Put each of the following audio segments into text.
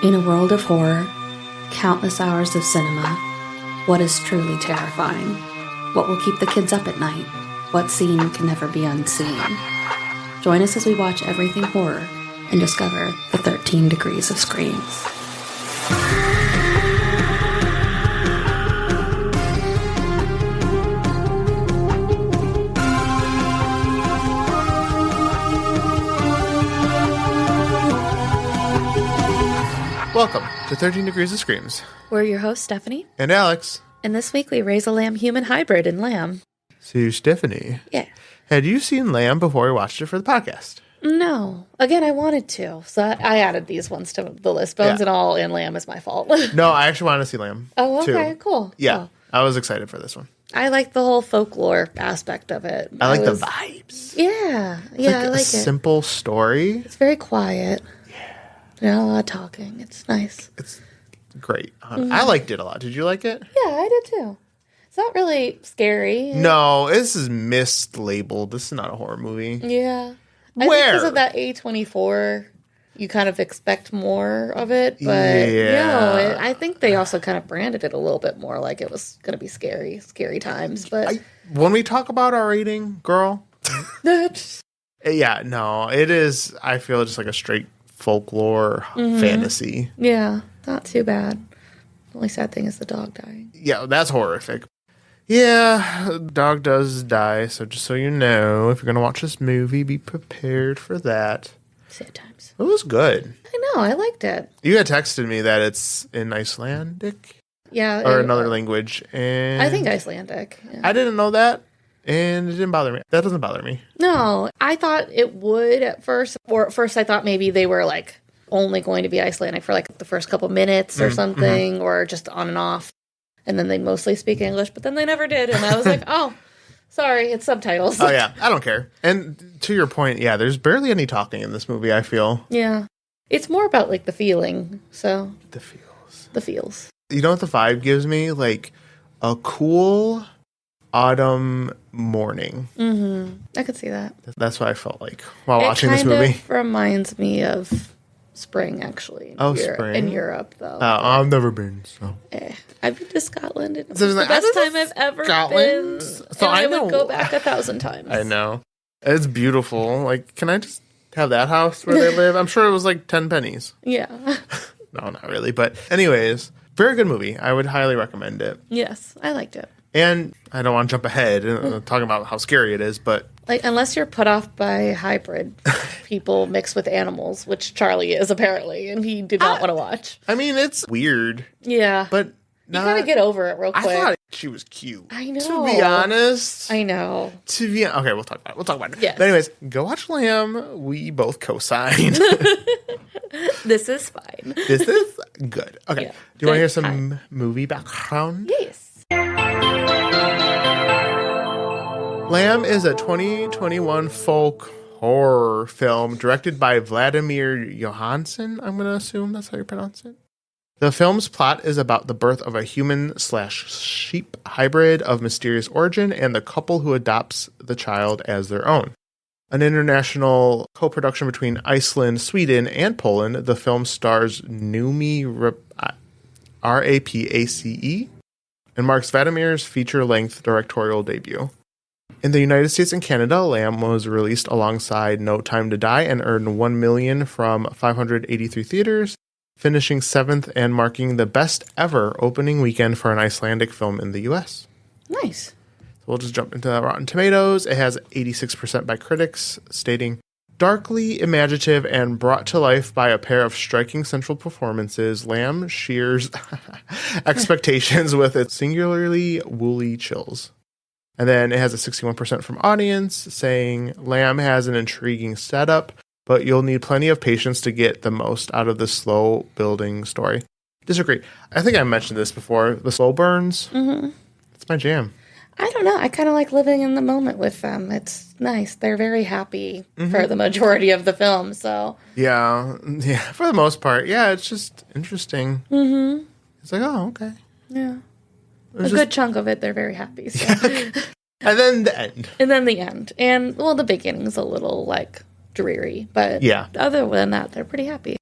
In a world of horror, countless hours of cinema, what is truly terrifying? What will keep the kids up at night? What scene can never be unseen? Join us as we watch everything horror and discover the 13 degrees of screams. Welcome to 13 Degrees of Screams. We're your hosts, Stephanie. And Alex. And this week we raise a lamb-human hybrid in Lamb. So, Stephanie. Yeah. Had you seen Lamb before we watched it for the podcast? No. Again, I wanted to. So I added these ones to the list. Bones and all and Lamb is my fault. No, I actually wanted to see Lamb. Oh, okay. too. Cool. Yeah. Cool. I was excited for this one. I like the whole folklore aspect of it. I like the vibes. Yeah. It's Yeah, I like a it. simple story. It's very quiet. Not a lot of talking. It's nice. It's great. I liked it a lot. Did you like it? Yeah, I did too. It's not really scary. No, this is mislabeled. This is not a horror movie. Yeah. I think Where? because of that A24, you kind of expect more of it. But no, I think they also kind of branded it a little bit more like it was going to be scary times. But When we talk about our rating, girl, yeah, no, it is, I feel just like a straight folklore fantasy. yeah, not too bad. The only sad thing is the dog dying. Yeah, that's horrific. Yeah, dog does die, so just so you know, if you're going to watch this movie, be prepared for that. Sad times. It was good. I know, I liked it. You had texted me that it's in Icelandic Yeah. or another language, and I think Icelandic. Yeah. I didn't know that, and it didn't bother me. That doesn't bother me. No, I thought it would at first. Or at first I thought maybe they were like only going to be Icelandic for like the first couple minutes or something, or just on and off. And then they mostly speak English, but then they never did. And I was like, oh, sorry, it's subtitles. Oh, yeah, I don't care. And to your point, yeah, there's barely any talking in this movie, I feel. Yeah. It's more about like the feeling. So The feels. the feels. You know what the vibe gives me? Like a cool autumn morning. Mm-hmm. I could see that. That's what I felt like while watching this movie. It kind of reminds me of spring, actually. Spring. In Europe, though. I've never been, so. I've been to Scotland. And it's So the like, best I've been time to I've ever Scotland. been. So and I know. would go back 1,000 times. I know. It's beautiful. Like, can I just have that house where they live? I'm sure it was like 10 pennies. Yeah. No, not really. But anyways, very good movie. I would highly recommend it. Yes, I liked it. And I don't want to jump ahead and talk about how scary it is, but Like, unless you're put off by hybrid people mixed with animals, which Charlie is apparently, and he did not want to watch. I mean, it's weird. Yeah. But you not, gotta get over it real I quick. thought she was cute. I know. To be honest. I know. Okay, we'll talk about it. Yes. But anyways, go watch Lamb. We both co-sign. This is fine. This is good. Okay. Yeah. Do you want to hear Good some time. movie background? Yes. Lamb is a 2021 folk horror film directed by Vladimir Johansson. I'm going to assume that's how you pronounce it. The film's plot is about the birth of a human/sheep hybrid of mysterious origin and the couple who adopts the child as their own. An international co-production between Iceland, Sweden, and Poland, the film stars Numi Rapace and marks Vladimir's feature-length directorial debut. In the United States and Canada, Lamb was released alongside No Time to Die and earned $1 million from 583 theaters, finishing 7th and marking the best ever opening weekend for an Icelandic film in the U.S. Nice. So we'll just jump into Rotten Tomatoes. It has 86% by critics, stating, darkly imaginative and brought to life by a pair of striking central performances, Lamb shears expectations with its singularly woolly chills. And then it has a 61% from audience, saying Lamb has an intriguing setup, but you'll need plenty of patience to get the most out of the slow building story. Disagree. I think I mentioned this before. The slow burns. Mm-hmm. It's my jam. I don't know. I kind of like living in the moment with them. It's nice. They're very happy for the majority of the film. So Yeah, for the most part. Yeah, it's just interesting. Mm-hmm. It's like, oh, okay. yeah, good chunk of it, they're very happy. So. And then the end. And then the end. And, well, the beginning's a little, like, dreary. But Yeah. other than that, they're pretty happy.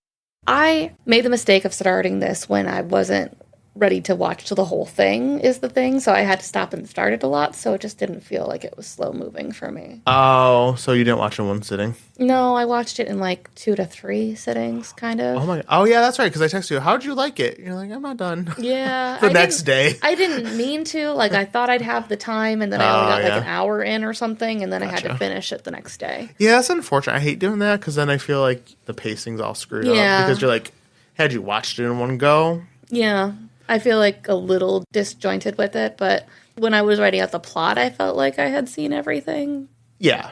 I made the mistake of starting this when I wasn't ready to watch to the whole thing is the thing. So I had to stop and start it a lot. So it just didn't feel like it was slow moving for me. Oh, so you didn't watch in one sitting? No, I watched it in like 2 to 3 sittings, kind of. Oh my! Oh yeah, that's right. Because I texted you. How'd you like it? You're like, I'm not done. Yeah. The next day. I didn't mean to. Like, I thought I'd have the time, and then I only got like an hour in or something, and then I had to finish it the next day. Yeah, that's unfortunate. I hate doing that because then I feel like the pacing's all screwed up. Because you're like, had you watched it in one go? Yeah. I feel like a little disjointed with it, but when I was writing out the plot, I felt like I had seen everything. Yeah.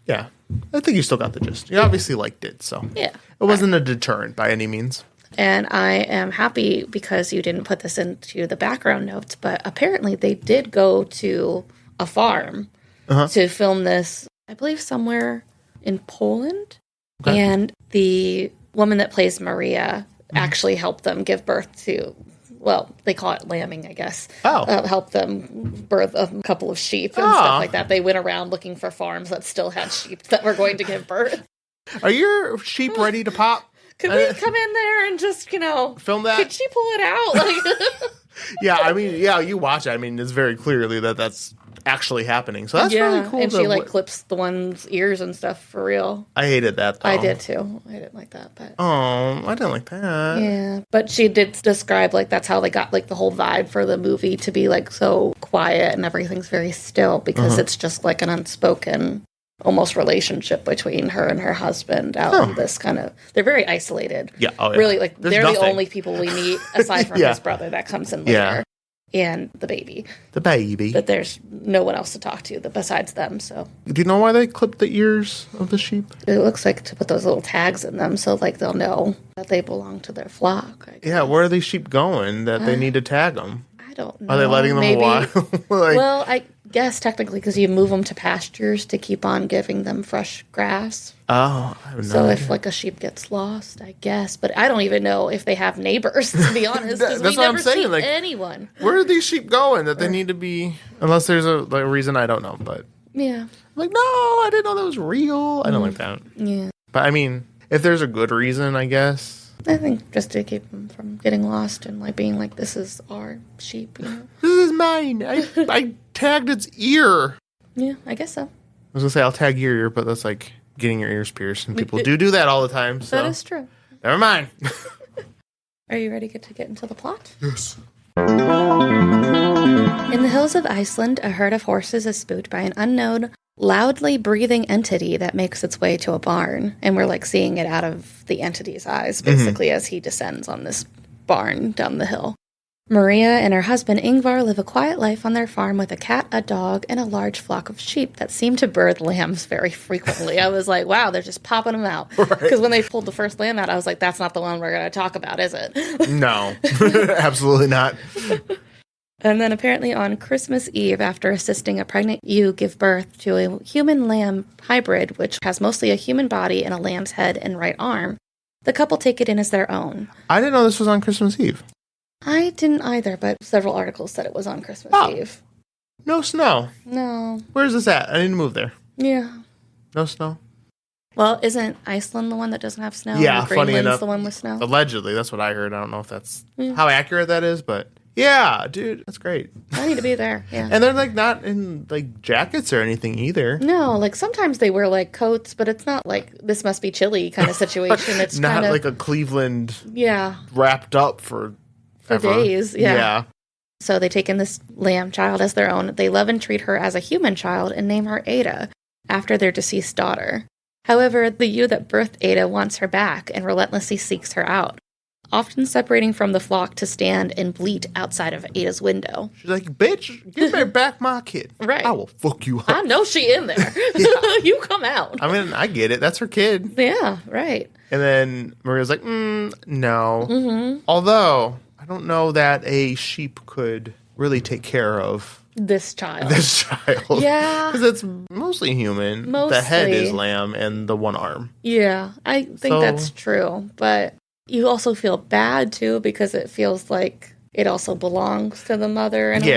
Yeah. I think you still got the gist. You obviously liked it, so. Yeah. It wasn't a deterrent by any means. And I am happy because you didn't put this into the background notes, but apparently they did go to a farm to film this, I believe somewhere in Poland. Okay. And the woman that plays Maria actually helped them give birth to... Well, they call it lambing, I guess. Help them birth a couple of sheep and stuff like that. They went around looking for farms that still had sheep that were going to give birth. Are your sheep ready to pop? Could we come in there and just, film that? Could she pull it out? Yeah, I mean, you watch it. I mean, it's very clearly that's actually happening. So that's really cool. And she clips the one's ears and stuff for real. I hated that though. I did too. I didn't like that, but I didn't like that. Yeah, but she did describe that's how they got the whole vibe for the movie to be so quiet and everything's very still because it's just an unspoken almost relationship between her and her husband out in this kind of they're very isolated. Yeah, really they're the only people we meet aside from his brother that comes in later. Yeah. And the baby. But there's no one else to talk to besides them, so. Do you know why they clipped the ears of the sheep? It looks like to put those little tags in them so, they'll know that they belong to their flock. Yeah, where are these sheep going that they need to tag them? I don't know. Are they letting them a while? Well, I guess technically because you move them to pastures to keep on giving them fresh grass. Oh, I have no So idea. if a sheep gets lost, I guess. But I don't even know if they have neighbors, to be honest, because we what I'm never saying. see anyone. Where are these sheep going that they need to be? Unless there's a reason I don't know, but. Yeah. I'm like, no, I didn't know that was real. I don't like that. Yeah. But I mean, if there's a good reason, I guess. I think just to keep them from getting lost and being this is our sheep, This is mine. I tagged its ear. Yeah, I guess so. I was going to say I'll tag your ear, but that's getting your ears pierced. And people do that all the time. So. That is true. Never mind. Are you ready to get into the plot? Yes. In the hills of Iceland, a herd of horses is spooked by an unknown, loudly breathing entity that makes its way to a barn. And we're seeing it out of the entity's eyes, basically, as he descends on this barn down the hill. Maria and her husband Ingvar live a quiet life on their farm with a cat, a dog, and a large flock of sheep that seem to birth lambs very frequently. I was like, wow, they're just popping them out. Because when they pulled the first lamb out, I was like, that's not the one we're going to talk about, is it? No, absolutely not. And then apparently on Christmas Eve, after assisting a pregnant ewe give birth to a human-lamb hybrid, which has mostly a human body and a lamb's head and right arm, the couple take it in as their own. I didn't know this was on Christmas Eve. I didn't either, but several articles said it was on Christmas Eve. No snow. No. Where's this at? I need to move there. Yeah. No snow. Well, isn't Iceland the one that doesn't have snow? Yeah, funny enough. The one with snow? Allegedly, that's what I heard. I don't know if that's how accurate that is, but yeah, dude, that's great. I need to be there, yeah. And they're not in jackets or anything either. No, sometimes they wear coats, but it's not this must be chilly kind of situation. It's not kind of a Cleveland wrapped up for days. Yeah. So they take in this lamb child as their own. They love and treat her as a human child and name her Ada after their deceased daughter. However, the ewe that birthed Ada wants her back and relentlessly seeks her out, often separating from the flock to stand and bleat outside of Ada's window. She's like, bitch, give me back my kid. Right. I will fuck you up. I know she in there. You come out. I mean, I get it. That's her kid. Yeah, right. And then Maria's like, no. Mm-hmm. Although, I don't know that a sheep could really take care of this child. Yeah. Because it's mostly human. The head is lamb and the one arm. Yeah, I think that's true. But you also feel bad, too, because it feels like it also belongs to the mother in a way.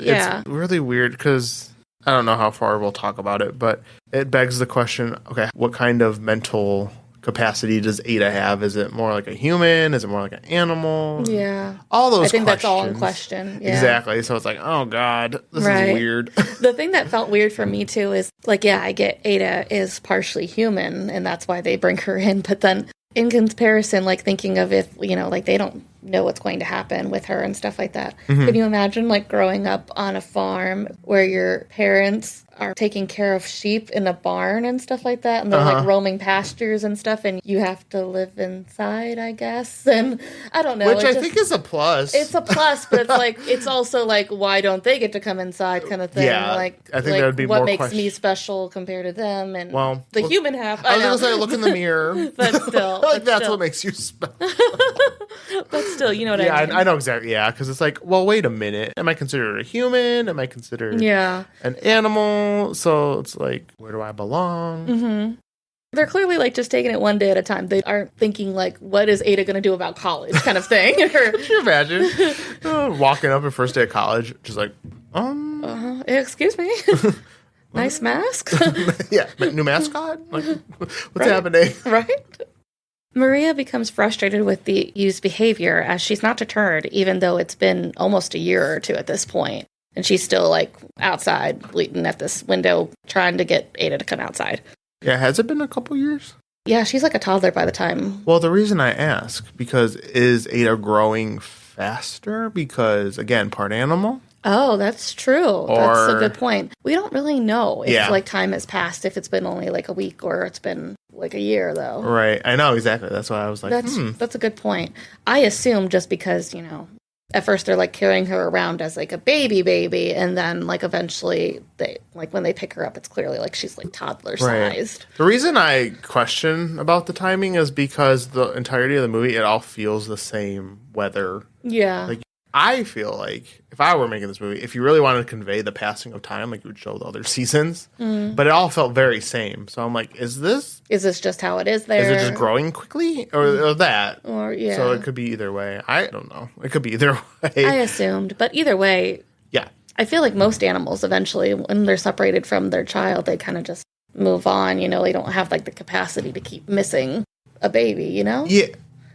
Yeah, it's really weird because I don't know how far we'll talk about it, but it begs the question, okay, what kind of mental capacity does Ada have? Is it more like a human? Is it more like an animal? Yeah. All those I think questions. that's all in question. Yeah. Exactly. So it's like, oh, God, this is weird. The thing that felt weird for me, too, is like, yeah, I get Ada is partially human, and that's why they bring her in. But then in comparison, like thinking of if, you know, like they don't know what's going to happen with her and stuff like that. Mm-hmm. Can you imagine like growing up on a farm where your parents are taking care of sheep in a barn and stuff like that, and they're like roaming pastures and stuff, and you have to live inside, I guess? And I don't know. Which I think is a plus. It's a plus, but it's like, it's also like, why don't they get to come inside kind of thing? Yeah, like, I think like, that would be what more makes me special compared to them, and the look, human half. I was going to say, look in the mirror. But still. That's what makes you special. But still, you know what I mean? Yeah, I know exactly. Yeah, because it's like, well, wait a minute. Am I considered a human? Am I considered an animal? So it's like, where do I belong? Mm-hmm. They're clearly like just taking it one day at a time. They aren't thinking like, what is Ada going to do about college kind of thing. Could you imagine walking up your first day of college, just like, excuse me? Nice mask? Yeah, new mascot? Like, what's happening? Right? Maria becomes frustrated with the U's behavior as she's not deterred, even though it's been almost a year or two at this point. And she's still, like, outside, bleating at this window, trying to get Ada to come outside. Yeah, has it been a couple years? Yeah, she's like a toddler by the time. Well, the reason I ask, because is Ada growing faster? Because, again, part animal? Oh, that's true. That's a good point. We don't really know if, like, time has passed, if it's been only, like, a week or it's been, like, a year, though. Right. I know, exactly. That's why I was like, That's a good point. I assume just because, you know, at first they're, like, carrying her around as, like, a baby, and then, like, eventually, they like, when they pick her up, it's clearly, like, she's, like, toddler-sized. Right. The reason I question about the timing is because the entirety of the movie, it all feels the same weather. Yeah. Like, I feel like if I were making this movie, if you really wanted to convey the passing of time, like you would show the other seasons, but it all felt very same. So I'm like, is this just how it is there? Is it just growing quickly or that? Or, yeah. So it could be either way. I don't know. It could be either way. I assumed. But either way, yeah. I feel like most animals eventually, when they're separated from their child, they kind of just move on. You know, they don't have like the capacity to keep missing a baby, you know? Yeah.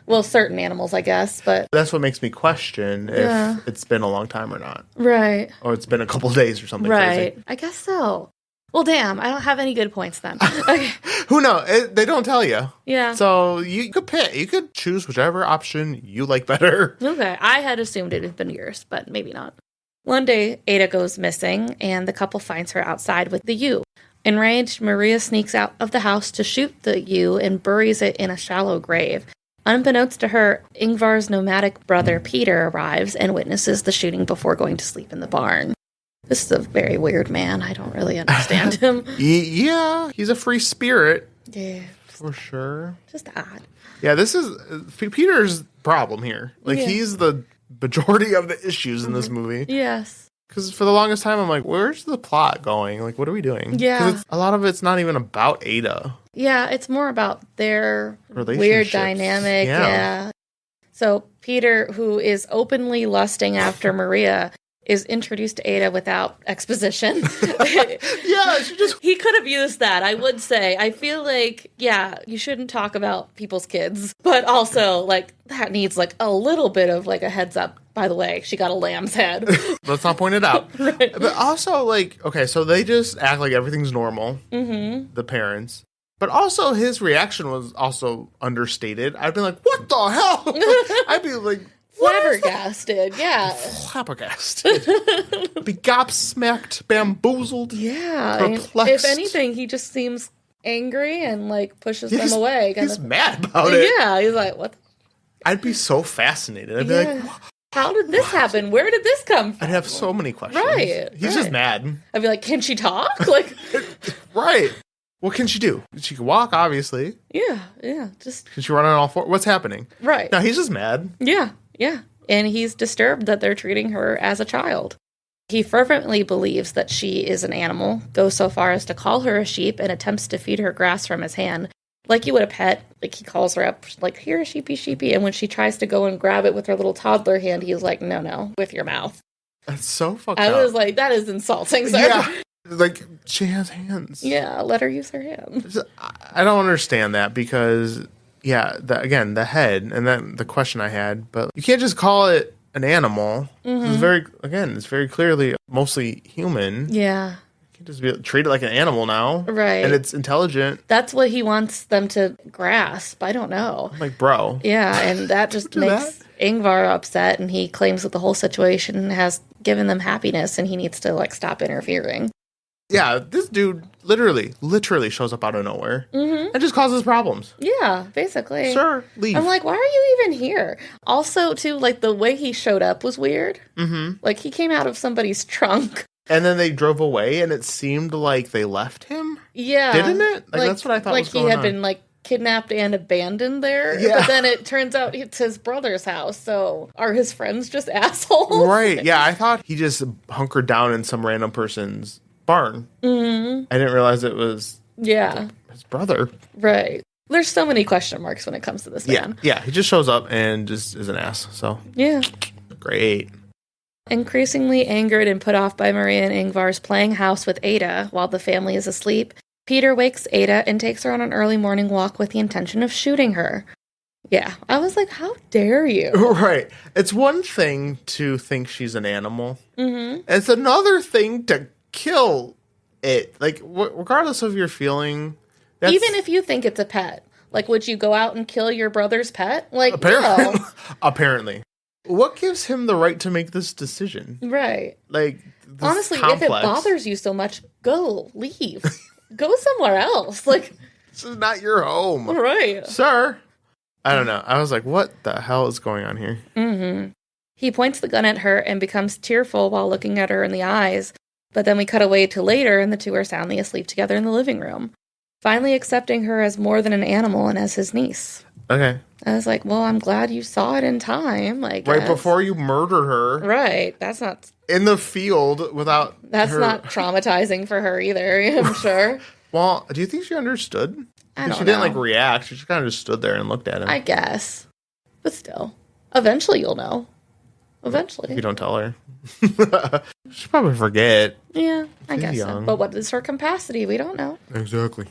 Well, certain animals, I guess, but... That's what makes me question if it's been a long time or not. Right. Or it's been a couple days or something right. crazy. I guess so. Well, damn, I don't have any good points then. Okay. Who knows? They don't tell you. Yeah. So you could pick. You could choose whichever option you like better. Okay. I had assumed it had been years, but maybe not. One day, Ada goes missing, and the couple finds her outside with the ewe. Enraged, Maria sneaks out of the house to shoot the ewe and buries it in a shallow grave. Unbeknownst to her, Ingvar's nomadic brother Peter arrives and witnesses the shooting before going to sleep in the barn. This is a very weird man. I don't really understand him. Yeah, he's a free spirit. Yeah. For sure. Just odd. Yeah, this is Peter's problem here. Like, he's the majority of the issues in this movie. Yes. Because for the longest time, I'm like, where's the plot going? Like, what are we doing? Yeah. Because a lot of it's not even about Ada. Yeah, it's more about their weird Relationships. dynamic. Yeah. So Peter, who is openly lusting after Maria, is introduced to Ada without exposition. Yeah, He could have used that, I would say. I feel like, yeah, you shouldn't talk about people's kids, but also, like, that needs, like, a little bit of, like, a heads up. By the way, she got a lamb's head. Let's not point it out. Right. But also, like, okay, so they just act like everything's normal, the parents. But also, his reaction was also understated. I'd be like, what the hell? I'd be like, Flabbergasted, yeah. Flabbergasted. Be gobsmacked, bamboozled. Yeah. Perplexed. If anything, he just seems angry and, like, pushes them away. He's mad about it. Yeah, he's like, what? I'd be so fascinated. I'd be like, how did this happen? Where did this come from? I'd have so many questions. Right. He's just mad. I'd be like, can she talk? Like, right. What can she do? She can walk, obviously. Yeah. Just Can she run on all four? What's happening? right. No, he's just mad. Yeah. And he's disturbed that they're treating her as a child. He fervently believes that she is an animal, goes so far as to call her a sheep, and attempts to feed her grass from his hand. Like you would a pet, like he calls her up, like, here, sheepy. And when she tries to go and grab it with her little toddler hand, he's like, no, with your mouth. That's so fucked I up. was like, that is insulting, sir. Yeah. Like, she has hands. Yeah, let her use her hand. I don't understand that because, yeah, the head, and then the question I had, but you can't just call it an animal. It's very clearly mostly human. Yeah. You can't just be treated like an animal now. Right. And it's intelligent. That's what he wants them to grasp. I don't know. I'm like, bro. Yeah, and that just makes Ingvar upset, and he claims that the whole situation has given them happiness, and he needs to, like, stop interfering. Yeah, this dude literally shows up out of nowhere and just causes problems. Yeah, basically. Sir, leave. I'm like, why are you even here? Also, too, like, the way he showed up was weird. Mm-hmm. Like, he came out of somebody's trunk. And then they drove away, and it seemed like they left him? Yeah. Didn't it? Like that's what I thought was going on. Like, he had been, like, kidnapped and abandoned there. Yeah. But then it turns out it's his brother's house, so are his friends just assholes? Right, yeah, I thought he just hunkered down in some random person's barn. Mm-hmm. I didn't realize it was his brother. Right. There's so many question marks when it comes to this man. Yeah, he just shows up and just is an ass. So yeah. Great. Increasingly angered and put off by Maria and Ingvar's playing house with Ada while the family is asleep, Peter wakes Ada and takes her on an early morning walk with the intention of shooting her. Yeah, I was like, how dare you? Right. It's one thing to think she's an animal. Mm-hmm. It's another thing to kill it. Like, regardless of your feeling. Even if you think it's a pet. Like, would you go out and kill your brother's pet? Like, apparently. no. Apparently. What gives him the right to make this decision? Right. Like, honestly, if it bothers you so much, go. Leave. Go somewhere else. Like, this is not your home. Right. Sir. I don't know. I was like, what the hell is going on here? Mm-hmm. He points the gun at her and becomes tearful while looking at her in the eyes. But then we cut away to later, and the two are soundly asleep together in the living room, finally accepting her as more than an animal and as his niece. Okay. I was like, well, I'm glad you saw it in time. Like, right before you murdered her. Right. That's not... in the field without That's her... not traumatizing for her either, I'm sure. Well, do you think she understood? I don't know. She didn't, like, react. She just kind of just stood there and looked at him. I guess. But still. Eventually you'll know. Eventually. If you don't tell her. She'll probably forget. Yeah, I She's guess young. so. But what is her capacity? We don't know. Exactly.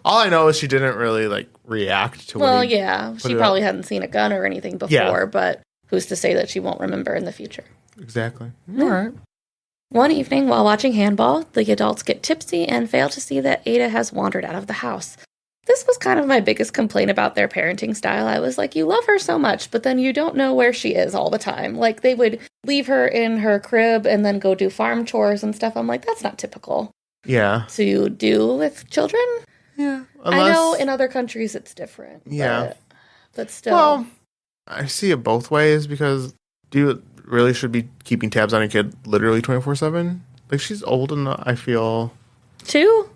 All I know is she didn't really, like, react to it. Well, yeah. She probably hadn't seen a gun or anything before, but who's to say that she won't remember in the future? Exactly. All right. One evening, while watching handball, the adults get tipsy and fail to see that Ada has wandered out of the house. This was kind of my biggest complaint about their parenting style. I was like, you love her so much, but then you don't know where she is all the time. Like, they would leave her in her crib and then go do farm chores and stuff. I'm like, that's not typical. Yeah. To do with children? Yeah. I know in other countries it's different. Yeah. But still. Well, I see it both ways because do you really should be keeping tabs on a kid literally 24/7? Like, she's old enough, I feel. 2?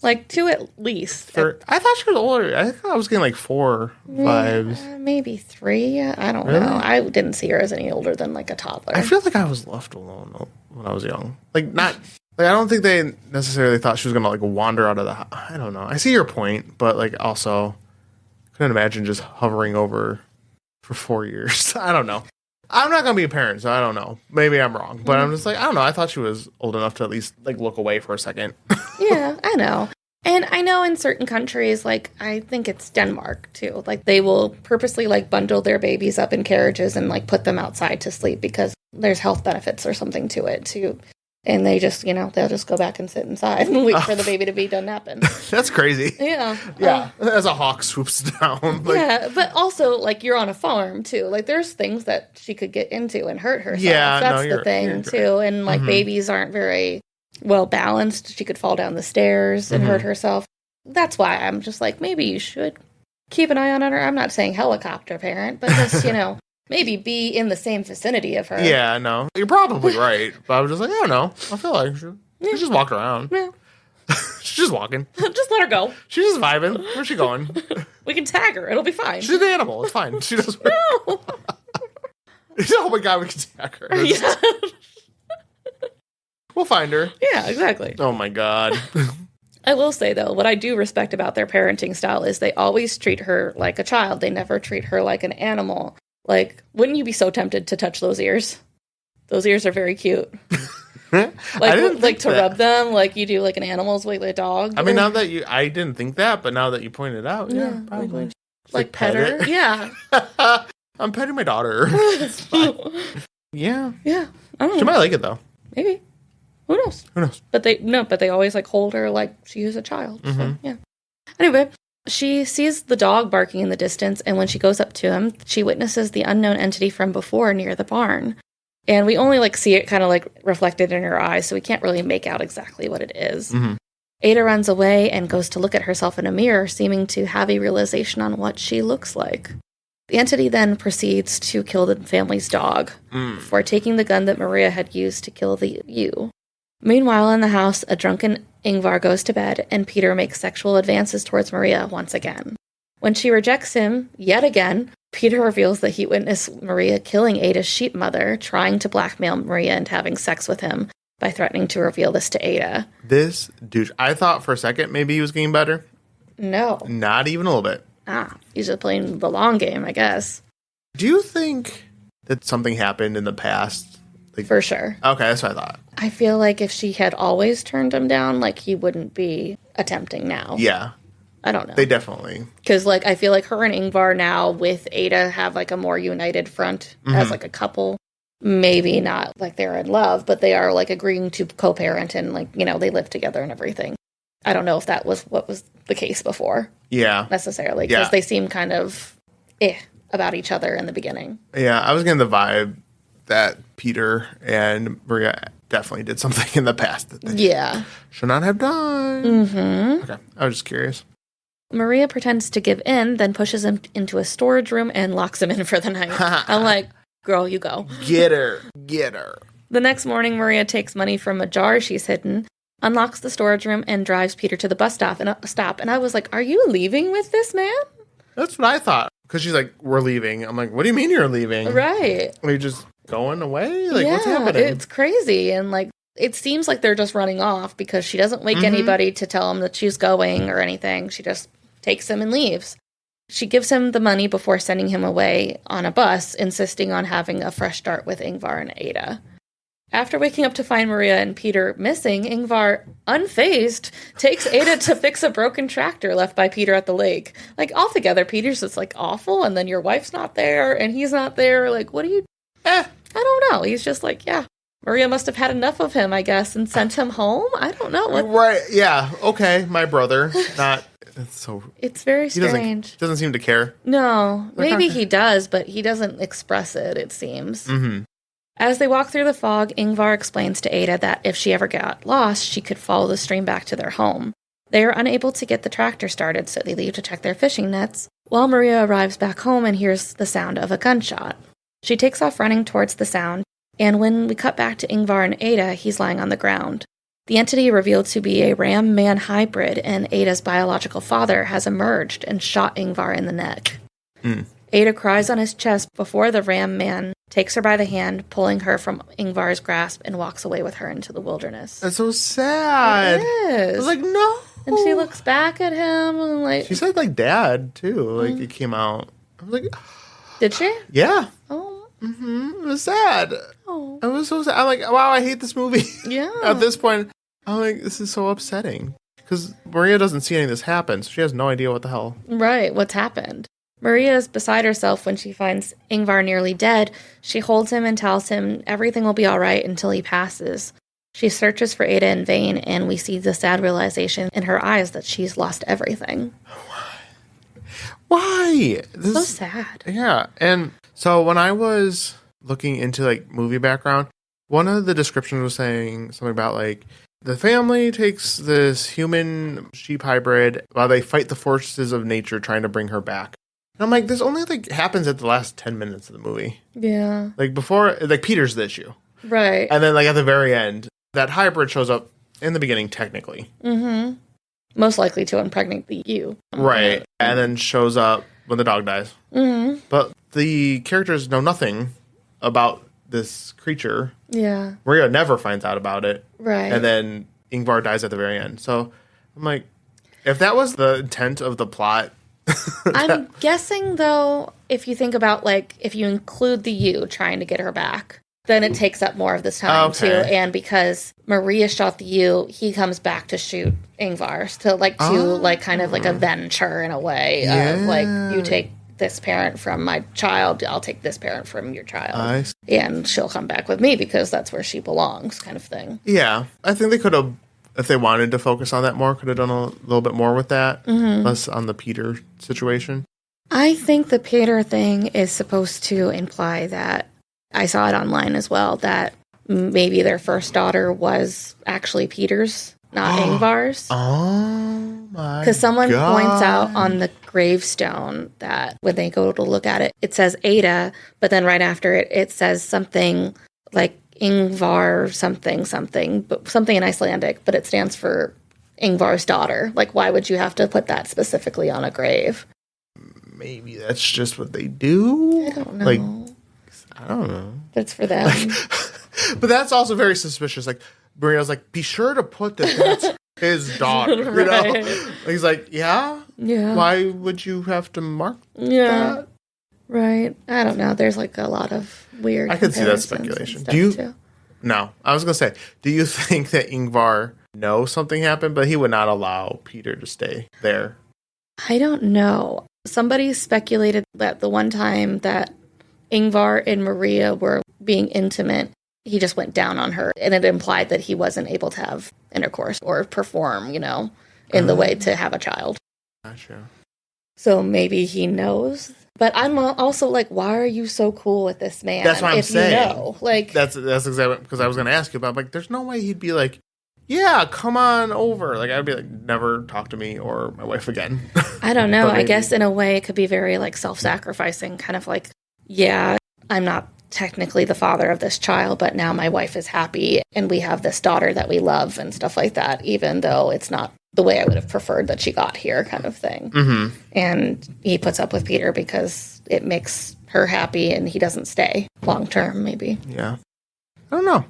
Like, 2 at least. I thought she was older. I thought I was getting like 4 vibes. Maybe 3. I don't know. I didn't see her as any older than like a toddler. I feel like I was left alone when I was young. Like, not... Like, I don't think they necessarily thought she was going to, like, wander out of the house. I don't know. I see your point, but, like, also couldn't imagine just hovering over for 4 years. I don't know. I'm not going to be a parent, so I don't know. Maybe I'm wrong. But I'm just like, I don't know. I thought she was old enough to at least, like, look away for a second. Yeah, I know. And I know in certain countries, like, I think it's Denmark, too. Like, they will purposely, like, bundle their babies up in carriages and, like, put them outside to sleep because there's health benefits or something to it, too. And they just, they'll just go back and sit inside and wait for the baby to be done napping. That's crazy. Yeah. Yeah. As a hawk swoops down. Like, yeah, but also, like, you're on a farm, too. Like, there's things that she could get into and hurt herself. Yeah, That's the thing, too. And, like, babies aren't very well balanced. She could fall down the stairs and hurt herself. That's why I'm just like, maybe you should keep an eye on her. I'm not saying helicopter parent, but just, maybe be in the same vicinity of her. Yeah, no. You're probably right. But I was just like, I don't know. I feel like she just walked around. Yeah. She's just walking. Just let her go. She's just vibing. Where's she going? We can tag her. It'll be fine. She's an animal. It's fine. She doesn't. No. Oh my god, we can tag her. Yeah. We'll find her. Yeah, exactly. Oh my god. I will say, though, what I do respect about their parenting style is they always treat her like a child. They never treat her like an animal. Like, wouldn't you be so tempted to touch those ears? Those ears are very cute. Like to rub them like you do like an animal's weight like a dog. I mean, I didn't think that, but now that you pointed it out, yeah, probably. Like pet her? Yeah. I'm petting my daughter. It's fine. Yeah. Yeah. I don't know. She might like it though. Maybe. Who knows? Who knows? But they always like hold her like she is a child. So, yeah. Anyway, she sees the dog barking in the distance, and when she goes up to him, she witnesses the unknown entity from before near the barn. And we only like see it kind of like reflected in her eyes, so we can't really make out exactly what it is. Ada runs away and goes to look at herself in a mirror, seeming to have a realization on what she looks like. The entity then proceeds to kill the family's dog before taking the gun that Maria had used to kill the ewe. Meanwhile, in the house, a drunken Ingvar goes to bed, and Peter makes sexual advances towards Maria once again. When she rejects him, yet again, Peter reveals that he witnessed Maria killing Ada's sheep mother, trying to blackmail Maria into having sex with him by threatening to reveal this to Ada. This douche. I thought for a second maybe he was getting better. No. Not even a little bit. He's just playing the long game, I guess. Do you think that something happened in the past? Like, for sure. Okay, that's what I thought. I feel like if she had always turned him down, like, he wouldn't be attempting now. Yeah. I don't know. They definitely. Because, like, I feel like her and Ingvar now with Ada have, like, a more united front as, like, a couple. Maybe not, like, they're in love, but they are, like, agreeing to co-parent and, like, you know, they live together and everything. I don't know if that was what was the case before. Yeah. Necessarily. Because they seem kind of about each other in the beginning. Yeah, I was getting the vibe that Peter and Maria definitely did something in the past that they should not have done. Okay, I was just curious. Maria pretends to give in, then pushes him into a storage room and locks him in for the night. I'm like, girl, you go. Get her. Get her. The next morning, Maria takes money from a jar she's hidden, unlocks the storage room, and drives Peter to the bus stop. And I was like, are you leaving with this man? That's what I thought. Because she's like, we're leaving. I'm like, what do you mean you're leaving? Right. Are you just going away? Like, what's happening? It's crazy. And, like, it seems like they're just running off because she doesn't wake anybody to tell him that she's going or anything. She just takes him and leaves. She gives him the money before sending him away on a bus, insisting on having a fresh start with Ingvar and Ada. After waking up to find Maria and Peter missing, Ingvar, unfazed, takes Ada to fix a broken tractor left by Peter at the lake. Like, altogether, Peter's just, like, awful, and then your wife's not there, and he's not there. Like, what do you... I don't know. He's just like, yeah, Maria must have had enough of him, I guess, and sent him home? I don't know. Right, yeah, okay, my brother. Not... It's very strange. He doesn't seem to care. No, maybe he does, but he doesn't express it seems. As they walk through the fog, Ingvar explains to Ada that if she ever got lost, she could follow the stream back to their home. They are unable to get the tractor started, so they leave to check their fishing nets, while Maria arrives back home and hears the sound of a gunshot. She takes off running towards the sound, and when we cut back to Ingvar and Ada, he's lying on the ground. The entity revealed to be a ram-man hybrid, and Ada's biological father has emerged and shot Ingvar in the neck. Ada cries on his chest before the ram-man takes her by the hand, pulling her from Ingvar's grasp, and walks away with her into the wilderness. That's so sad. It is. I was like, no. And she looks back at him and like... She said, like, dad, too. Like, it came out. I was like... Did she? Yeah. Oh. It was sad. Oh. I was so sad. I'm like, wow, I hate this movie. Yeah. At this point, I'm like, this is so upsetting. Because Maria doesn't see any of this happen, so she has no idea what the hell. Right, what's happened. Maria is beside herself when she finds Ingvar nearly dead. She holds him and tells him everything will be all right until he passes. She searches for Ada in vain, and we see the sad realization in her eyes that she's lost everything. Why? So sad. Yeah, and so when I was looking into, like, movie background, one of the descriptions was saying something about, like, the family takes this human sheep hybrid while they fight the forces of nature trying to bring her back. And I'm like, this only, like, happens at the last 10 minutes of the movie. Yeah. Like, before, like, Peter's the issue. Right. And then, like, at the very end, that hybrid shows up in the beginning, technically. Most likely to impregnate the ewe. Right. And then shows up when the dog dies. But the characters know nothing about this creature. Yeah. Maria never finds out about it. Right. And then Ingvar dies at the very end. So I'm like, if that was the intent of the plot... I'm guessing, though, if you think about, like, if you include the ewe trying to get her back, then it takes up more of this time, Okay. too. And because Maria shot the ewe, he comes back to shoot Ingvar to kind of like avenge her in a way. Of, like, you take this parent from my child, I'll take this parent from your child. And she'll come back with me because that's where she belongs, kind of thing. Yeah. I think they could have, if they wanted to focus on that more, could have done a little bit more with that. Less on the Peter situation. I think the Peter thing is supposed to imply that, I saw it online as well, that maybe their first daughter was actually Peter's, not Ingvar's. Oh my God. Because someone points out on the gravestone that when they go to look at it, it says Ada, but then right after it, it says something like Ingvar something, but something in Icelandic, but it stands for Ingvar's daughter. Like, why would you have to put that specifically on a grave? Maybe that's just what they do. I don't know. Like, I don't know. But it's for them. But that's also very suspicious. Like, Maria's like, be sure to put that that's his daughter. You Right. know? He's like, yeah? Yeah. Why would you have to mark Yeah. that? Right. I don't know. There's like a lot of weird I could see that comparisons and speculation. stuff, Do you? too. No. I was going to say, do you think that Ingvar knows something happened, but he would not allow Peter to stay there? I don't know. Somebody speculated that the one time that Ingvar and Maria were being intimate, he just went down on her, and it implied that he wasn't able to have intercourse or perform, in the way to have a child. Gotcha. So maybe he knows. But I'm also like, why are you so cool with this man? That's what I'm saying. You know? Like, that's exactly because I was going to ask you about. Like, there's no way he'd be like, yeah, come on over. Like, I'd be like, never talk to me or my wife again. I don't know. I guess in a way it could be very like self-sacrificing, kind of like, yeah, I'm not technically the father of this child, but now my wife is happy and we have this daughter that we love and stuff like that, even though it's not the way I would have preferred that she got here, kind of thing. Mm-hmm. And he puts up with Peter because it makes her happy and he doesn't stay long term, maybe. Yeah. I don't know.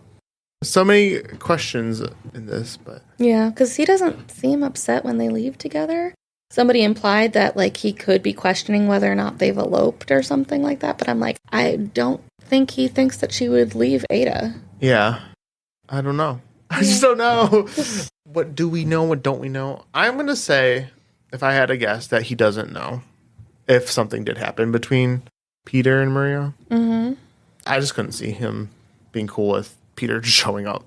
So many questions in this, but... Yeah, because he doesn't seem upset when they leave together. Somebody implied that, like, he could be questioning whether or not they've eloped or something like that, but I'm like, I don't think he thinks that she would leave Ada. Yeah. I don't know. I just don't know. What do we know? What don't we know? I'm going to say, if I had to guess, that he doesn't know if something did happen between Peter and Maria. Mm-hmm. I just couldn't see him being cool with Peter just showing up.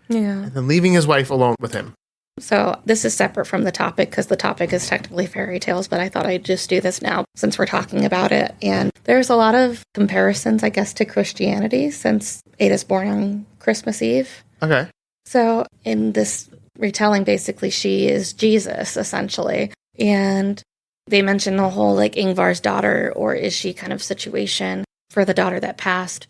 Yeah. And then leaving his wife alone with him. So this is separate from the topic because the topic is technically fairy tales, but I thought I'd just do this now since we're talking about it. And there's a lot of comparisons, I guess, to Christianity since Ada's born on Christmas Eve. Okay. So in this retelling, basically, she is Jesus, essentially. And they mention the whole, like, Ingvar's daughter, or is she kind of situation for the daughter that passed.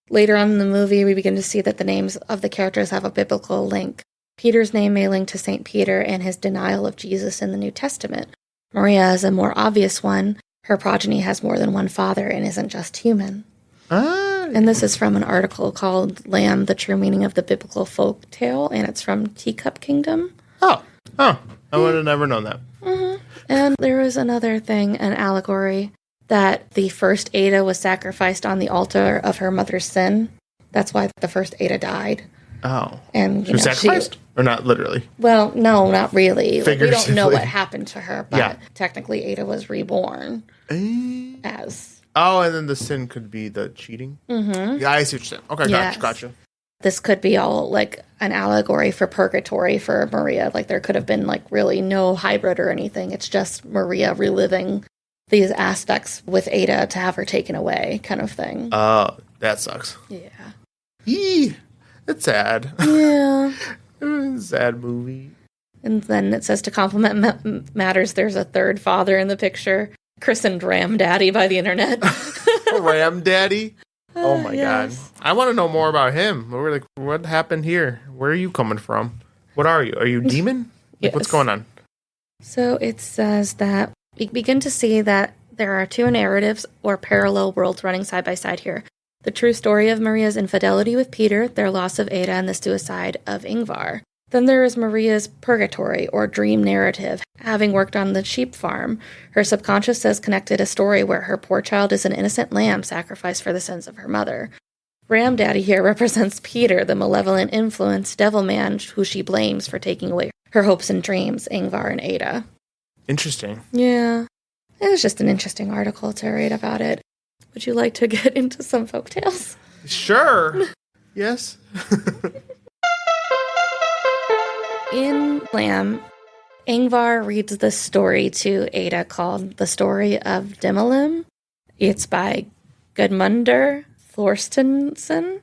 Later on in the movie, we begin to see that the names of the characters have a biblical link. Peter's name may link to St. Peter and his denial of Jesus in the New Testament. Maria is a more obvious one. Her progeny has more than one father and isn't just human. And this is from an article called Lamb, the True Meaning of the Biblical Folk Tale, and it's from Teacup Kingdom. Oh. I would have never known that. Mm-hmm. And there was another thing, an allegory, that the first Ada was sacrificed on the altar of her mother's sin. That's why the first Ada died. Oh. And she was sacrificed? Or not literally? Well, no, not really. Like, we don't know what Figuratively. happened to her, but technically Ada was reborn as... Oh, and then the sin could be the cheating? Mm-hmm. Yeah, I see what you're saying. Okay, Yes. gotcha. This could be all like an allegory for purgatory for Maria. Like there could have been like really no hybrid or anything. It's just Maria reliving these aspects with Ada to have her taken away kind of thing. Oh, that sucks. Yeah. Eee, it's sad. Yeah. Sad movie. And then it says to complement matters, there's a third father in the picture, christened Ram Daddy by the internet. Ram Daddy? Oh my yes. God. I want to know more about him. We're like, what happened here? Where are you coming from? What are you? Are you a demon? Yes. What's going on? So it says that we begin to see that there are two narratives or parallel worlds running side by side here. The true story of Maria's infidelity with Peter, their loss of Ada, and the suicide of Ingvar. Then there is Maria's purgatory or dream narrative. Having worked on the sheep farm, her subconscious has connected a story where her poor child is an innocent lamb sacrificed for the sins of her mother. Ram Daddy here represents Peter, the malevolent influence devil man who she blames for taking away her hopes and dreams, Ingvar and Ada. Interesting. Yeah. It was just an interesting article to read about it. Would you like to get into some folktales? Sure. Yes. In Lamb, Ingvar reads this story to Ada called The Story of Dimelem. It's by Gudmundur Thorstensen.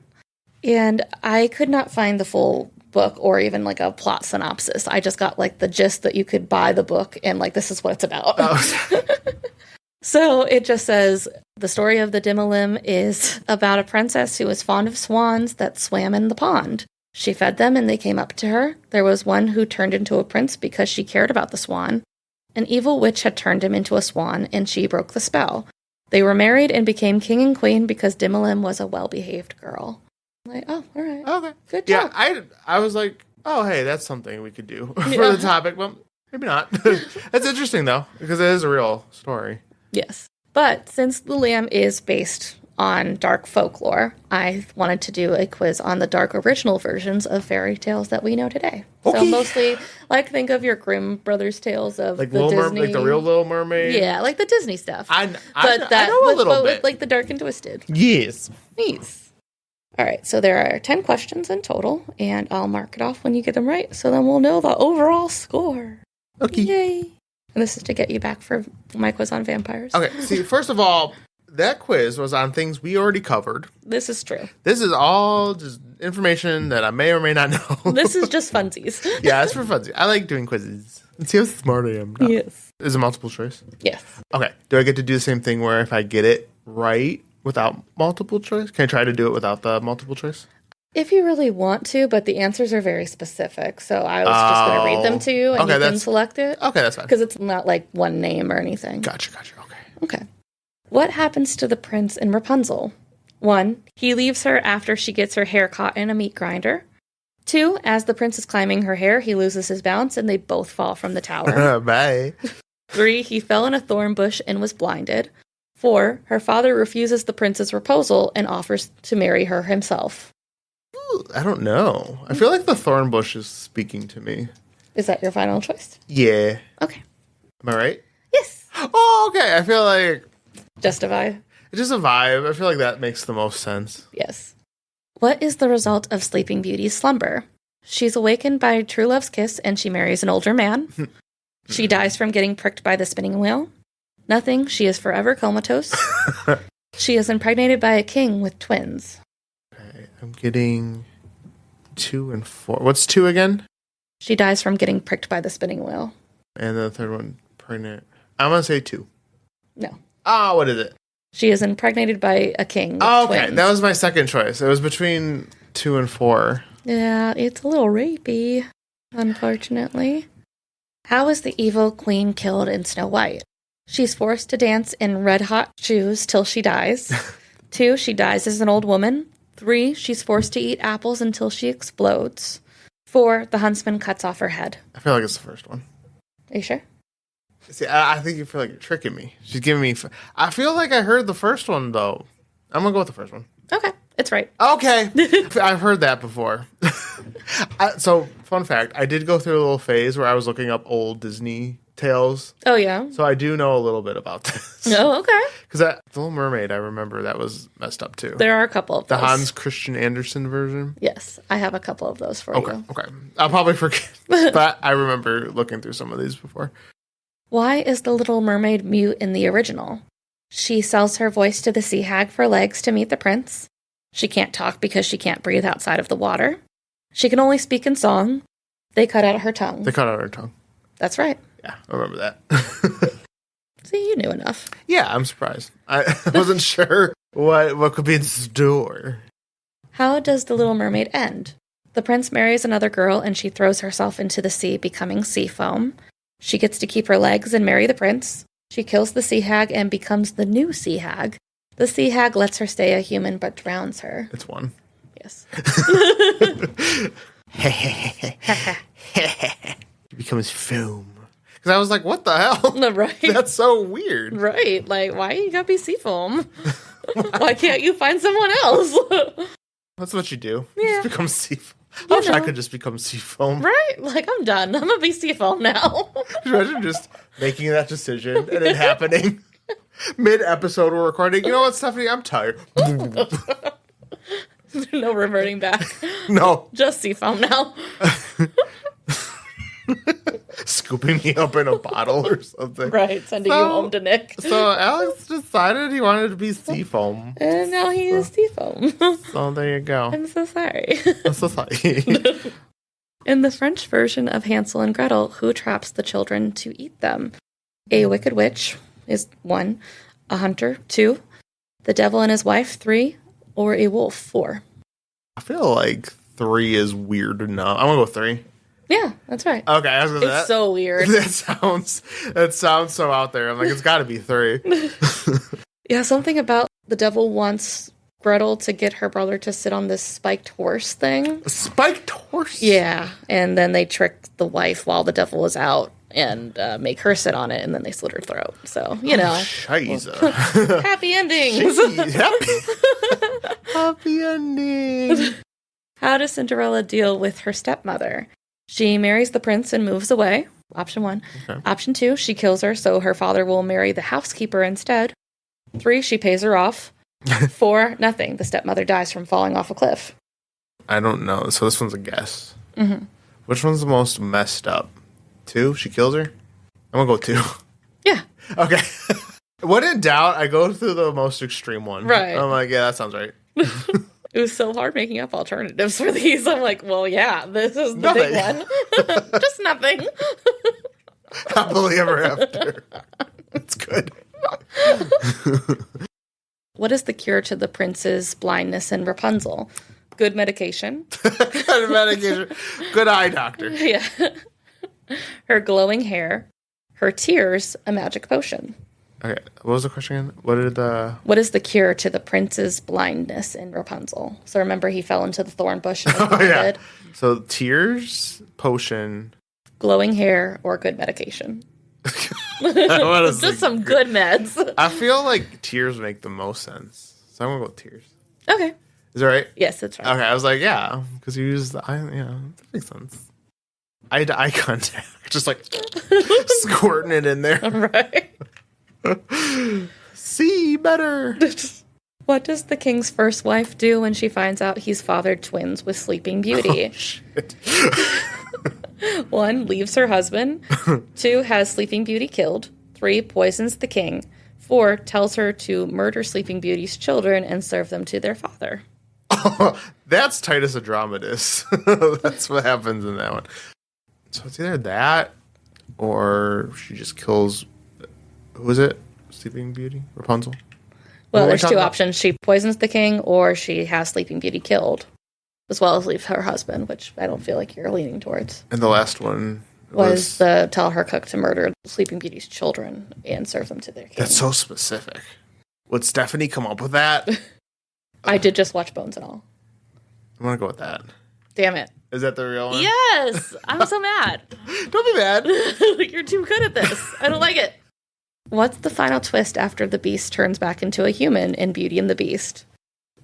And I could not find the full book or even like a plot synopsis. I just got like the gist that you could buy the book and like this is what it's about. Oh. So it just says the story of the Dimelem is about a princess who was fond of swans that swam in the pond. She fed them and they came up to her. There was one who turned into a prince because she cared about the swan. An evil witch had turned him into a swan and she broke the spell. They were married and became king and queen because Dimelem was a well-behaved girl. I'm like, oh, all right. Okay. Good job. Yeah, I was like, oh, hey, that's something we could do for the topic. Well, maybe not. That's interesting, though, because it is a real story. Yes. But since the Lamb is based on dark folklore, I wanted to do a quiz on the dark original versions of fairy tales that we know today. Okay. So mostly, like, think of your Grimm Brothers tales of like the Disney... like the real Little Mermaid? Yeah, like the Disney stuff. I know a little bit. With, like, the dark and twisted. Yes. Nice. All right, so there are 10 questions in total, and I'll mark it off when you get them right, so then we'll know the overall score. Okay. Yay. And this is to get you back for my quiz on vampires. Okay, see, first of all, that quiz was on things we already covered. This is true. This is all just information that I may or may not know. This is just funsies. Yeah, it's for funsies. I like doing quizzes. Let's see how smart I am. No. Yes. Is it multiple choice? Yes. Okay. Do I get to do the same thing where if I get it right without multiple choice? Can I try to do it without the multiple choice? If you really want to, but the answers are very specific. So I was just going to read them to you and you can select it. Okay, that's fine. Because it's not like one name or anything. Gotcha. Okay. What happens to the prince in Rapunzel? 1. He leaves her after she gets her hair caught in a meat grinder. 2. As the prince is climbing her hair, he loses his balance and they both fall from the tower. Bye. 3. He fell in a thorn bush and was blinded. 4. Her father refuses the prince's proposal and offers to marry her himself. I don't know. I feel like the thorn bush is speaking to me. Is that your final choice? Yeah. Okay. Am I right? Yes. Oh, okay. I feel like... Just a vibe? It's just a vibe. I feel like that makes the most sense. Yes. What is the result of Sleeping Beauty's slumber? She's awakened by true love's kiss and she marries an older man. She dies from getting pricked by the spinning wheel. Nothing. She is forever comatose. She is impregnated by a king with twins. Okay, I'm getting 2 and 4. What's 2 again? She dies from getting pricked by the spinning wheel. And the third one, pregnant. I'm going to say 2. No. What is it? She is impregnated by a king with okay. twins. That was my second choice. It was between 2 and 4. Yeah, it's a little rapey, unfortunately. How is the evil queen killed in Snow White? She's forced to dance in red-hot shoes till she dies. 2, she dies as an old woman. 3, she's forced to eat apples until she explodes. 4, the huntsman cuts off her head. I feel like it's the first one. Are you sure? See, I think you feel like you're tricking me. She's giving me... I feel like I heard the first one, though. I'm going to go with the first one. Okay, it's right. Okay. I've heard that before. So, fun fact, I did go through a little phase where I was looking up old Disney tales. Oh, yeah? So I do know a little bit about this. Oh, okay. Because The Little Mermaid, I remember that was messed up, too. There are a couple of those. The Hans Christian Andersen version? Yes, I have a couple of those for you. Okay. I'll probably forget. But I remember looking through some of these before. Why is the Little Mermaid mute in the original? She sells her voice to the sea hag for legs to meet the prince. She can't talk because she can't breathe outside of the water. She can only speak in song. They cut out her tongue. That's right. Yeah, I remember that. See, you knew enough. Yeah, I'm surprised. I wasn't sure what could be in store. How does The Little Mermaid end? The prince marries another girl and she throws herself into the sea, becoming sea foam. She gets to keep her legs and marry the prince. She kills the sea hag and becomes the new sea hag. The sea hag lets her stay a human but drowns her. It's 1. Yes. She becomes foam. Because I was like, what the hell? Right. That's so weird. Right. Like, why you gotta be sea foam? Why can't you find someone else? That's what you do. Yeah. Just become sea foam. I wish I could just become sea foam. Right? Like, I'm done. I'm going to be Stephane now. Imagine just making that decision and it happening. Mid-episode we're recording. You know what, Stephanie? I'm tired. No reverting back. No. Just Stephane now. Scooping me up in a bottle or something. Right, sending you home to Nick. So Alex decided he wanted to be Stephane. And now he is Stephane. So there you go. I'm so sorry. I'm so sorry. In the French version of Hansel and Gretel, who traps the children to eat them? A wicked witch is 1, a hunter 2, the devil and his wife 3, or a wolf 4. I feel like 3 is weird enough. I'm going to go 3. Yeah, that's right. Okay, I was gonna say It's so weird. That sounds so out there. I'm like, it's got to be 3. Yeah, something about the devil wants Gretel to get her brother to sit on this spiked horse thing. A spiked horse? Yeah, and then they trick the wife while the devil is out and make her sit on it, and then they slit her throat. So, you know. Scheiße. Happy endings. Jeez, happy ending. How does Cinderella deal with her stepmother? She marries the prince and moves away. Option 1. Okay. Option 2, she kills her so her father will marry the housekeeper instead. 3, she pays her off. 4, nothing. The stepmother dies from falling off a cliff. I don't know. So this one's a guess. Mm-hmm. Which one's the most messed up? 2? She kills her? I'm going to go 2. Yeah. Okay. When in doubt, I go through the most extreme one. Right. I'm like, yeah, that sounds right. It was so hard making up alternatives for these. I'm like, well, yeah, this is the big one. Just nothing. Happily ever after. It's good. What is the cure to the prince's blindness and Rapunzel? Good medication. Good medication. Good eye doctor. Yeah. Her glowing hair. Her tears, a magic potion. Okay, what was the question again? What is the cure to the prince's blindness in Rapunzel? So remember, he fell into the thorn bush and was blinded. Yeah. So tears, potion, glowing hair, or good medication. Just some good meds. I feel like tears make the most sense. So I'm going to go with tears. Okay. Is that right? Yes, that's right. Okay, I was like, yeah, because you use the eye. Yeah, that makes sense. I had eye contact. Just like squirting it in there. Right. See better. What does the king's first wife do when she finds out he's fathered twins with Sleeping Beauty? Oh, shit. 1, leaves her husband. 2, has Sleeping Beauty killed. 3, poisons the king. 4, tells her to murder Sleeping Beauty's children and serve them to their father. Oh, that's Titus Andromedus. That's what happens in that one. So it's either that or she just kills... Who is it? Sleeping Beauty? Rapunzel? Well, there's 2 options. She poisons the king, or she has Sleeping Beauty killed, as well as leaves her husband, which I don't feel like you're leaning towards. And the last one was the tell her cook to murder Sleeping Beauty's children and serve them to their king. That's so specific. Would Stephanie come up with that? I did just watch Bones and All. I'm going to go with that. Damn it. Is that the real one? Yes! I'm so mad. Don't be mad. You're too good at this. I don't like it. What's the final twist after the Beast turns back into a human in Beauty and the Beast?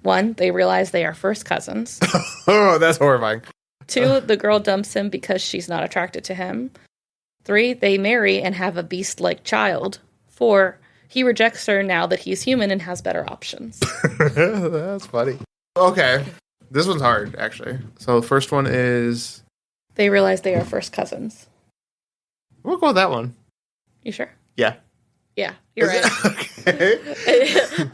1, they realize they are first cousins. Oh, that's horrifying. 2, the girl dumps him because she's not attracted to him. 3, they marry and have a beast-like child. 4, he rejects her now that he's human and has better options. That's funny. Okay. This one's hard, actually. So the first one is... They realize they are first cousins. We'll go with that one. You sure? Yeah. Yeah, you're right. Okay.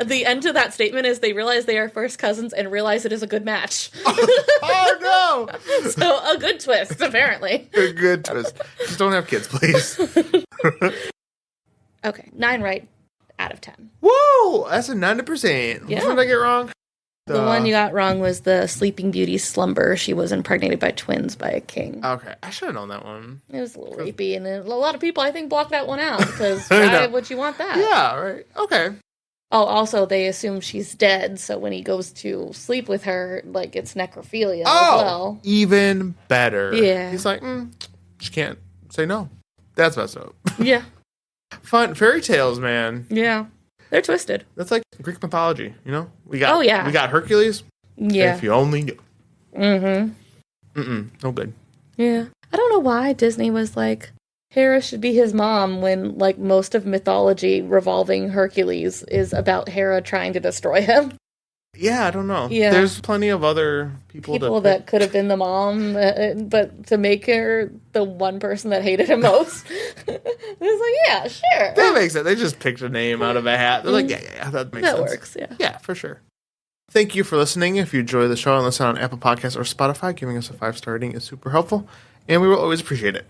The end to that statement is they realize they are first cousins and realize it is a good match. Oh, no! So a good twist, apparently. A good twist. Just don't have kids, please. Okay, 9 right out of 10. Whoa! That's a 90%. Yeah. Which one did I get wrong? The one you got wrong was the Sleeping Beauty's slumber. She was impregnated by twins by a king. Okay, I should have known that one. It was a little rapey, and a lot of people, I think, blocked that one out, because why would you want that? Yeah, right. Okay. Oh, also, they assume she's dead, so when he goes to sleep with her, like, it's necrophilia as well. Even better. Yeah. He's like, she can't say no. That's messed up. Yeah. Fun. Fairy tales, man. Yeah. They're twisted. That's like Greek mythology, you know? We got we Hercules. Yeah. If you only knew. Mm-hmm. No good. Yeah. I don't know why Disney was like, Hera should be his mom when, like, most of mythology revolving Hercules is about Hera trying to destroy him. Yeah, I don't know. Yeah. There's plenty of other people that could have been the mom, but to make her the one person that hated him most. It's like, yeah, sure. That makes sense. They just picked a name out of a hat. They're like, yeah, that makes sense. That works, yeah. Yeah, for sure. Thank you for listening. If you enjoy the show and listen on Apple Podcasts or Spotify, giving us a 5-star rating is super helpful, and we will always appreciate it.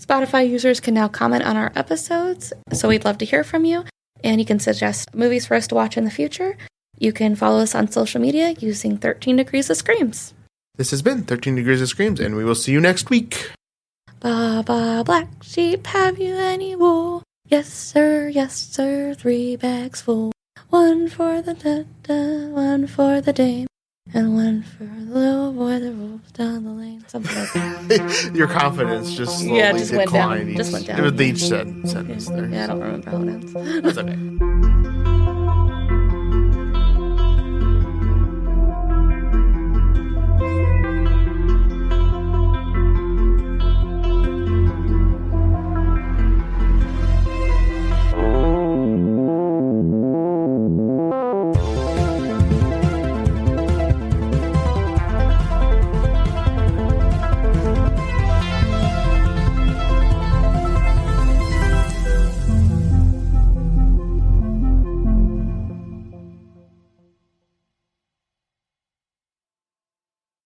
Spotify users can now comment on our episodes, so we'd love to hear from you, and you can suggest movies for us to watch in the future. You can follow us on social media using 13 Degrees of Screams. This has been 13 Degrees of Screams, and we will see you next week. Ba ba black sheep, have you any wool? Yes sir, 3 bags full. One for the da-da, one for the dame, and one for the little boy that rolls down the lane. Something like that. Your confidence just slowly just went down. declined. Just went down. With each sentence there. Yeah, I don't remember how it ends. That's okay.